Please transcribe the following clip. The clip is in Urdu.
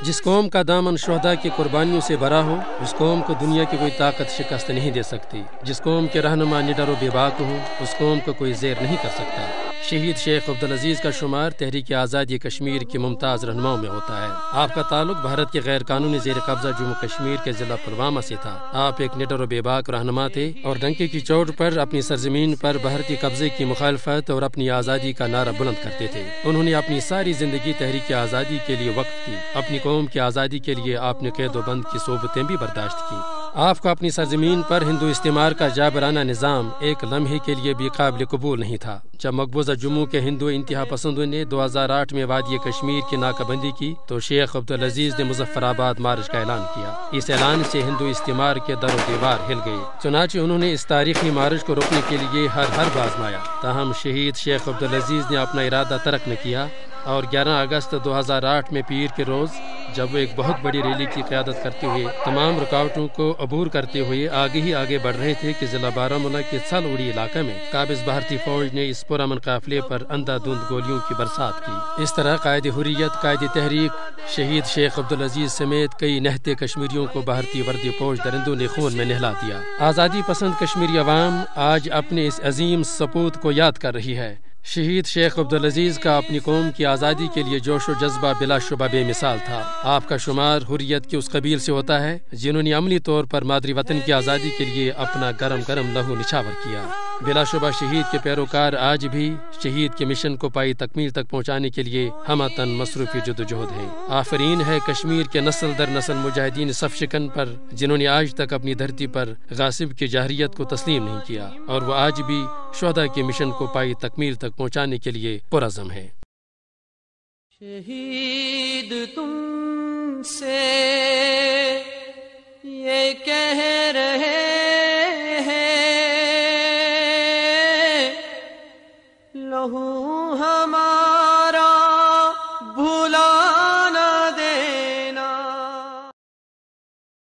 جس قوم کا دامن شہداء کی قربانیوں سے بھرا ہو اس قوم کو دنیا کی کوئی طاقت شکست نہیں دے سکتی۔ جس قوم کے رہنما نڈر و بے باک ہوں اس قوم کو کوئی زیر نہیں کر سکتا۔ شہید شیخ عبدالعزیز کا شمار تحریک آزادی کشمیر کے ممتاز رہنماؤں میں ہوتا ہے۔ آپ کا تعلق بھارت کے غیر قانونی زیر قبضہ جموں کشمیر کے ضلع پلوامہ سے تھا۔ آپ ایک نڈر و بے باک رہنما تھے اور ڈنکے کی چوٹ پر اپنی سرزمین پر بھارتی قبضے کی مخالفت اور اپنی آزادی کا نعرہ بلند کرتے تھے۔ انہوں نے اپنی ساری زندگی تحریک آزادی کے لیے وقف کی۔ اپنی قوم کی آزادی کے لیے آپ نے قید و بند کی صعوبتیں بھی برداشت کی۔ آپ کو اپنی سرزمین پر ہندو استعمار کا جابرانہ نظام ایک لمحے کے لیے بھی قابل قبول نہیں تھا۔ جب مقبوضہ جموں کے ہندو انتہا پسندوں نے 2008 میں وادی کشمیر کی ناکہ بندی کی تو شیخ عبدالعزیز نے مظفر آباد مارچ کا اعلان کیا۔ اس اعلان سے ہندو استعمار کے در و دیوار ہل گئے، چنانچہ انہوں نے اس تاریخی مارچ کو روکنے کے لیے ہر حرب آزمایا، تاہم شہید شیخ عبدالعزیز نے اپنا ارادہ ترک نہ کیا اور 11 اگست 2008 میں پیر کے روز جب وہ ایک بہت بڑی ریلی کی قیادت کرتے ہوئے تمام رکاوٹوں کو عبور کرتے ہوئے آگے ہی آگے بڑھ رہے تھے کہ ضلع بارہمولہ کے تھل اڑی علاقے میں قابض بھارتی فوج نے اس پرامن قافلے پر اندھا دھند گولیوں کی برسات کی۔ اس طرح قائد حریت، قائد تحریک شہید شیخ عبدالعزیز سمیت کئی نہتے کشمیریوں کو بھارتی وردی پوش درندوں نے خون میں نہلا دیا۔ آزادی پسند کشمیری عوام آج اپنے اس عظیم سپوت کو یاد کر رہی ہے۔ شہید شیخ عبدالعزیز کا اپنی قوم کی آزادی کے لیے جوش و جذبہ بلا شبہ بے مثال تھا۔ آپ کا شمار حریت کے اس قبیل سے ہوتا ہے جنہوں نے عملی طور پر مادری وطن کی آزادی کے لیے اپنا گرم گرم لہو نچھاور کیا۔ بلا شبہ شہید کے پیروکار آج بھی شہید کے مشن کو پائی تکمیل تک پہنچانے کے لیے ہمہ مصروف جدوجہد ہیں۔ آفرین ہے کشمیر کے نسل در نسل مجاہدین صف شکن پر جنہوں نے آج تک اپنی دھرتی پر غاصب کی جاہریت کو تسلیم نہیں کیا اور وہ آج بھی شہداء کے مشن کو پائی تکمیل تک پہنچانے کے لیے پرعزم ہے۔ شہید تم سے یہ کہہ رہے ہیں لہو ہمارا